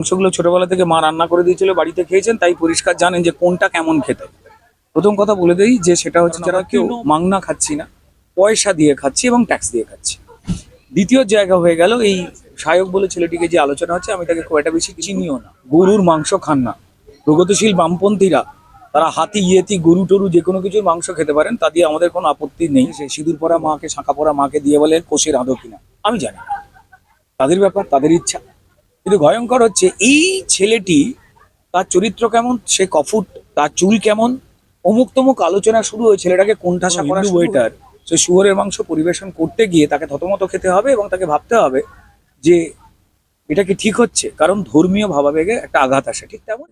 মাংসগুলো ছোটবেলা থেকে মা রান্না করে দিয়েছিল, বাড়িতে খেয়েছেন, তাই পরিষ্কার জানেন যে কোনটা কেমন খেতে। প্রথম কথা বলে দেই যে সেটা হচ্ছে যারা কেউ মাংনা খাচ্ছি না, পয়সা দিয়ে খাচ্ছি এবং ট্যাক্স দিয়ে খাচ্ছি। দ্বিতীয় জায়গা হয়ে গেল এই সায়ক বলে ছেলেটিকে যে আলোচনা হচ্ছে, আমি তাকে খুব একটা বেশি চিনিও না। গরুর মাংস খান না। প্রগতিশীল বামপন্থীরা তারা হাতি ইয়েতি গরু টরু যে কোনো কিছুর মাংস খেতে পারেন, তা দিয়ে আমাদের কোনো আপত্তি নেই। সে সিঁদুর পরা মাকে, শাঁখা পরা মাকে দিয়ে বলে কোষের আদৌ কিনা আমি জানি না, তাদের ব্যাপার, তাদের ইচ্ছা। কিন্তু ভয়ঙ্কর হচ্ছে এই ছেলেটি, তার চরিত্র কেমন, সে কফুট, তার চুল কেমন, অমুক তমুক আলোচনা শুরু হয়ে ছেলেটাকে কোণঠাসা করা। ওয়েটার সে শুয়োরের মাংস পরিবেশন করতে গিয়ে তাকে থতমত খেতে হবে এবং তাকে ভাবতে হবে যে এটা কি ঠিক হচ্ছে, কারণ ধর্মীয় ভাবাবেগে একটা আঘাত আসে। ঠিক তেমন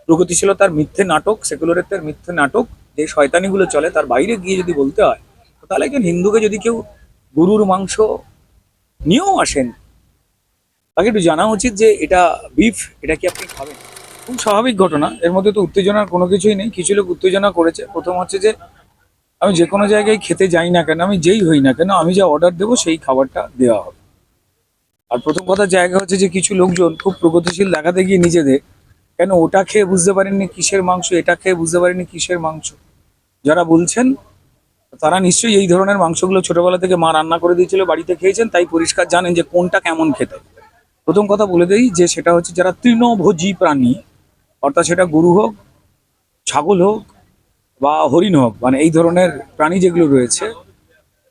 প্রগতিশীলতার মিথ্যে নাটক, সেকুলারিত্বের মিথ্যে নাটক, যে শয়তানিগুলো চলে তার বাইরে গিয়ে যদি বলতে হয়, তাহলে একজন হিন্দুকে যদি কেউ গরুর মাংস নিয়েও আসেন, তাকে একটু জানা উচিত যে এটা বিফ, এটা কি আপনি খাবেন। খুব স্বাভাবিক ঘটনা, এর মধ্যে তো উত্তেজনার কোনো কিছুই নেই। কিছু লোক উত্তেজনা করেছে। প্রথম হচ্ছে যে আমি যে কোনো জায়গায় খেতে যাই না কেন, আমি যেই হই না কেন, আমি যা অর্ডার দেবো সেই খাবারটা দেওয়া হবে। আর প্রথম কথা জায়গা হচ্ছে যে কিছু লোকজন খুব প্রগতিশীল দেখাতে গিয়ে নিজেদের, কেন ওটা খেয়ে বুঝতে পারেননি কিসের মাংস, এটা খেয়ে বুঝতে পারেননি কিসের মাংস। যারা বলছেন তারা নিশ্চয়ই এই ধরনের মাংসগুলো ছোটবেলা থেকে মা রান্না করে দিয়েছিল, বাড়িতে খেয়েছেন, তাই পরিষ্কার জানেন যে কোনটা কেমন খেতে। প্রথম কথা বলে দেই যে সেটা হচ্ছে যারা তৃণভোজী প্রাণী, অর্থাৎ সেটা গরু হোক, ছাগল হোক বা হরিণ হোক, মানে এই ধরনের প্রাণী যেগুলো রয়েছে,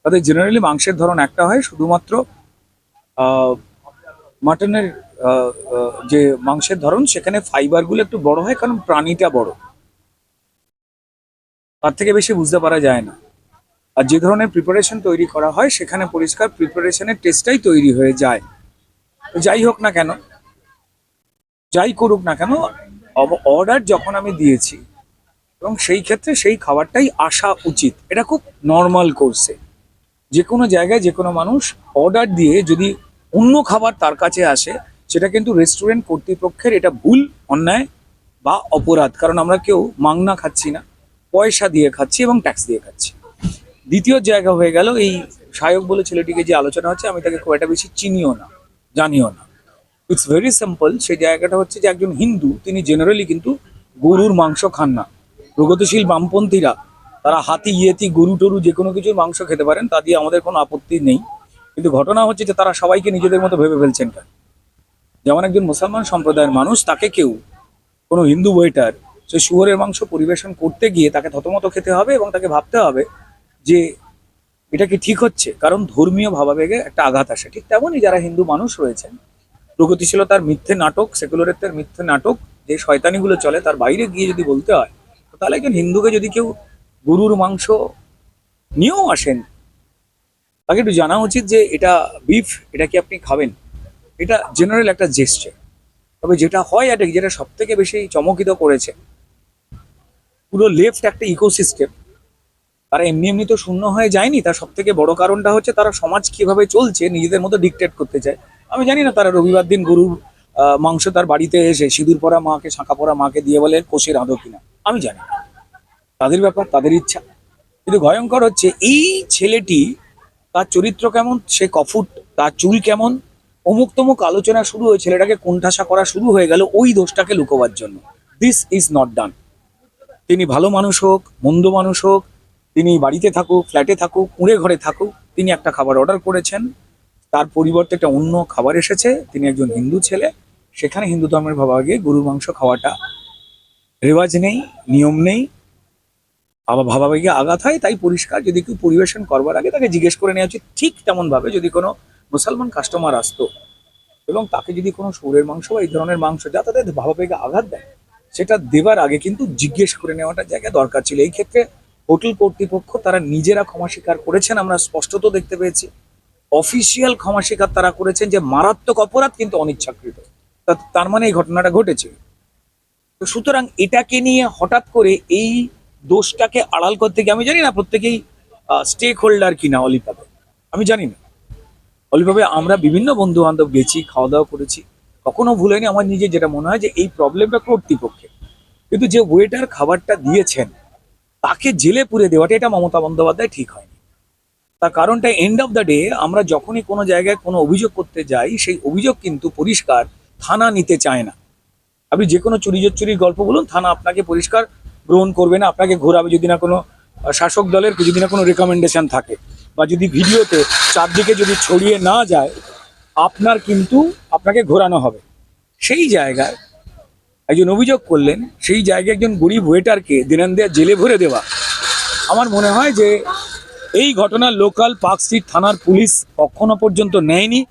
তাদের জেনারেলি মাংসের ধরন একটা হয়, শুধুমাত্র মাটনের যে মাংসের ধরন সেখানে ফাইবারগুলো একটু বড় হয়, কারণ প্রাণীটা বড়, তার থেকে বেশি বুঝতে পারা যায় না। আর যে ধরনের প্রিপারেশন তৈরি করা হয় সেখানে পরিষ্কার প্রিপারেশনের টেস্টটাই তৈরি হয়ে যায়। তো যাই হোক না কেন, যাই করুক না কেন, অর্ডার যখন আমি দিয়েছি এবং সেই ক্ষেত্রে সেই খাবারটাই আসা উচিত, এটা খুব নর্মাল কোর্সে। যে কোনো জায়গায় যে কোনো মানুষ অর্ডার দিয়ে যদি অন্য খাবার তার কাছে আসে, সেটা কিন্তু রেস্টুরেন্ট কর্তৃপক্ষের এটা ভুল, অন্যায় বা অপরাধ, কারণ আমরা কেউ মাংনা খাচ্ছি না, পয়সা দিয়ে খাচ্ছি এবং ট্যাক্স দিয়ে খাচ্ছি। দ্বিতীয় জায়গা হয়ে গেল এই সায়ক বলে ছেলেটিকে যে আলোচনা হচ্ছে, আমি তাকে খুব একটা বেশি চিনিও না, জানিও না। It's very simple. সেই জায়গাটা হচ্ছে যে একজন হিন্দু, তিনি জেনারেলি কিন্তু গরুর মাংস খান না। প্রগতিশীল বামপন্থীরা তারা হাতি ইয়েতি গরু টরু যে কোনো কিছুর মাংস খেতে পারেন, তা দিয়ে আমাদের কোনো আপত্তি নেই। কিন্তু ঘটনা হচ্ছে যে তারা সবাইকে নিজেদের মতো ভেবে ফেলছেন কেন। যেমন একজন মুসলমান সম্প্রদায়ের মানুষ, তাকে কেউ, কোনো হিন্দু ওয়েটার, সে শুয়োরের মাংস পরিবেশন করতে গিয়ে তাকে থতমত খেতে হবে এবং তাকে ভাবতে হবে যে এটা কি ঠিক হচ্ছে, কারণ ধর্মীয় ভাবাবেগে একটা আঘাত আসে। ঠিক তেমনই যারা হিন্দু মানুষ রয়েছেন, প্রগতিশীলতার মিথ্যে নাটক, সেকুলারিত্বের মিথ্যে নাটক, যে শয়তানিগুলো চলে তার বাইরে গিয়ে যদি বলতে হয়, তাহলে একজন হিন্দুকে যদি কেউ গরুর মাংস নিয়েও আসেন, তাকে একটু জানা উচিত যে এটা বিফ, এটা কি আপনি খাবেন। এটা জেনারেল একটা জেস্টার। তবে যেটা হয়, এটা যেটা সব থেকে বেশি চমকিত করেছে, পুরো লেফট একটা ইকোসিস্টেম, তারা এমনি এমনি তো শূন্য হয়ে যায়নি। তার সব থেকে বড় কারণটা হচ্ছে তারা সমাজ কিভাবে চলছে নিজেদের মতো ডিকটেট করতে চায়। আমি জানি না তারা রবিবার দিন গরুর মাংস তার বাড়িতে এসে সিঁদুর পরা মাকে, শাঁখা পরা মাকে দিয়ে বলে কোষের আদৌ কিনা আমি জানি না, তাদের ব্যাপার, তাদের ইচ্ছা। কিন্তু ভয়ঙ্কর হচ্ছে এই ছেলেটি, তার চরিত্র কেমন, সে কফুট, তার চুল কেমন, অমুক তমুক আলোচনা শুরু হয়ে ছেলেটাকে কোণঠাসা করা শুরু হয়ে গেল ওই দোষটাকে লুকোবার জন্য। This is not done. তিনি ভালো মানুষ হোক, মন্দ মানুষ হোক, তিনি বাড়িতে থাকুক, ফ্ল্যাটে থাকুক, কুঁড়ে ঘরে থাকুক, তিনি একটা খাবার অর্ডার করেছেন, তার পরিবর্তে একটা অন্য খাবার এসেছে, তিনি একজন হিন্দু ছেলে, সেখানে হিন্দু ধর্মের ভাবাগে গরুর মাংস খাওয়াটা রেওয়াজ নেই, নিয়ম নেই, আবার ভাবাবেগে আঘাত হয়। তাই পরিষ্কার যদি কেউ পরিবেশন করবার আগে তাকে জিজ্ঞেস করে নেওয়া উচিত। ঠিক তেমন ভাবে যদি কোনো মুসলমান কাস্টমার আসতো এবং তাকে যদি কোনো শুয়োরের মাংস বা এই ধরনের মাংস যা তাদের ভাবাবেগে আঘাত দেয়, সেটা দেবার আগে কিন্তু জিজ্ঞেস করে নেওয়াটা জায়গা দরকার ছিল। এই ক্ষেত্রে হোটেল কর্তৃপক্ষ তারা নিজেরা ক্ষমা স্বীকার করেছেন, আমরা স্পষ্টত দেখতে পেয়েছি। অফিসিয়াল ক্ষমা স্বীকার তারা করেছেন যে মারাত্মক অপরাধ কিন্তু অনিচ্ছাকৃত। তার মানে এই ঘটনাটা ঘটেছে। তো সুতরাং এটাকে নিয়ে হঠাৎ করে এই দোষটাকে আড়াল করতে গিয়ে, আমি জানি না প্রত্যেকেই স্টেক হোল্ডার কিনা অলিভাবে, আমি জানি না। অলিভাবে আমরা বিভিন্ন বন্ধু বান্ধব গেছি, খাওয়া দাওয়া করেছি, কখনো ভুল হয়নি। আমার নিজে যেটা মনে হয় যে এই প্রবলেমটা কর্তৃপক্ষের, কিন্তু যে ওয়েটার খাবারটা দিয়েছেন তাকে জেলে পুরে দেওয়াটা, এটা মমতা বন্দ্যোপাধ্যায় ঠিক হয়নি। তার কারণটা, এন্ড অফ দ্য ডে আমরা যখনই কোনো জায়গায় কোনো অভিযোগ করতে যাই, সেই অভিযোগ কিন্তু পরিষ্কার থানা নিতে চায় না। আপনি যে কোনো চুরির গল্প বলুন, থানা আপনাকে পরিষ্কার গ্রহণ করবে না, আপনাকে ঘোরাবে যদি না কোনো শাসক দলের যদি না কোনো রেকমেন্ডেশন থাকে, বা যদি ভিডিওতে চারদিকে যদি ছড়িয়ে না যায়, আপনাকে ঘোরানো হবে। সেই জায়গায় একজন অভিযোগ করলেন, সেই জায়গায় একজন গরিব ওয়েটারকে দিনান্দিয়া জেলে ভরে দেওয়া। আমার মনে হয় যে এই ঘটনা লোকাল পার্ক স্ট্রিট থানার পুলিশ কখনো পর্যন্ত নেয়নি।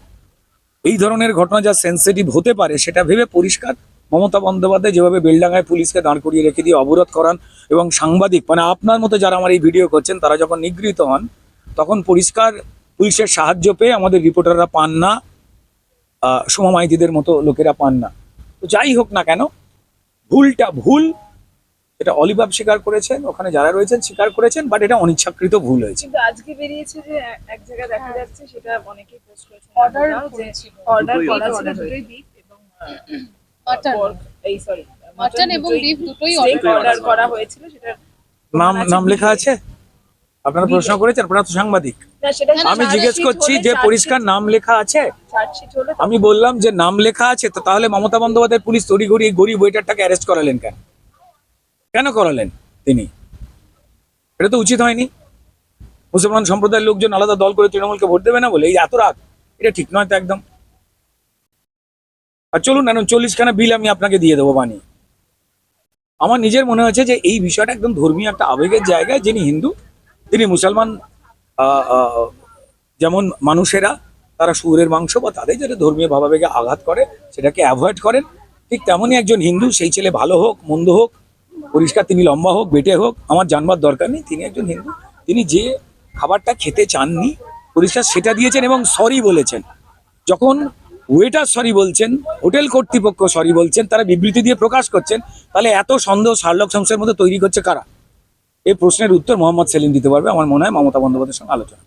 এই ধরনের ঘটনা যা সেন্সিটিভ হতে পারে সেটা ভেবে পরিষ্কার মমতা বন্দ্যোপাধ্যায় যেভাবে বেলডাঙ্গায় পুলিশকে দাঁড় করিয়ে রেখে দিয়ে অবরোধ করান, এবং সাংবাদিক মানে আপনার মতো যারা আমার এই ভিডিও করছেন তারা যখন নিগৃহীত হন, তখন পরিষ্কার পুলিশের সাহায্য পেয়ে আমাদের রিপোর্টাররা পান না, সোমা মাইতিদের মতো লোকেরা পান না। তো যাই হোক না কেন, ভুলটা ভুল, এটা অলিভাব স্বীকার করেছেন, ওখানে যারা রয়েছেন স্বীকার করেছেন, বাট এটা অনিচ্ছাকৃত ভুল হয়েছে। কিন্তু আজকে বেরিয়েছে যে এক জায়গায় দেখা যাচ্ছে, সেটা অনেকেই পোস্ট করেছে, Order অর্ডার দুটোই করা ছিল order দুটোই বিফ এবং মাটন pork, এই সরি মাটন এবং বিফ দুটোই অর্ডার করা হয়েছিল। সেটা নাম লেখা আছে? আপনারা প্রশ্ন করেছেন, আপনারা তো সাংবাদিক। না, সেটা আমি জিজ্ঞেস করছি যে পরিষ্কার নাম লেখা আছে? চার্জশিট হলে আমি বললাম যে নাম লেখা আছে, তো তাহলে মমতা বন্দ্যোপাধ্যায় পুলিশ তড়িঘড়ি গরিব ওয়েটারটাকে অ্যারেস্ট করালেন কেন? কেন করালেন তিনি? এটা তো উচিত হয়নি। মুসলমান সম্প্রদায়ের লোকজন আলাদা দল করে তৃণমূলকে ভোট দেবে না বলে এই এত রাত, এটা ঠিক নয় তো একদম। আর চলুন, এখন 40খানা বিল আমি আপনাকে দিয়ে দেবো বানিয়ে। আমার নিজের মনে হয়েছে যে এই বিষয়টা একদম ধর্মীয় একটা আবেগের জায়গায়। যিনি হিন্দু, তিনি মুসলমান, যেমন মানুষেরা তারা শুয়োরের মাংস বা তাদের যেটা ধর্মীয় ভাবাবেগে আঘাত করে সেটাকে অ্যাভয়েড করেন, ঠিক তেমনই একজন হিন্দু, সেই ছেলে ভালো হোক মন্দ হোক, পরিষ্কার তিনি লম্বা হোক বেটে হোক, আমার জানবার দরকার নেই। তিনি একজন হিন্দু, তিনি যে খাবারটা খেতে চাননি পরিষ্কার সেটা দিয়েছেন এবং সরি বলেছেন। যখন ওয়েটার সরি বলছেন, হোটেল কর্তৃপক্ষ সরি বলছেন, তারা বিবৃতি দিয়ে প্রকাশ করছেন, তাহলে এত সন্দেহ শার্লক হোমসের মধ্যে তৈরি করছে কারা? এই প্রশ্নের উত্তর মোহাম্মদ সেলিম দিতে পারবে আমার মনে হয় মমতা বন্দ্যোপাধ্যায়ের সঙ্গে আলোচনা।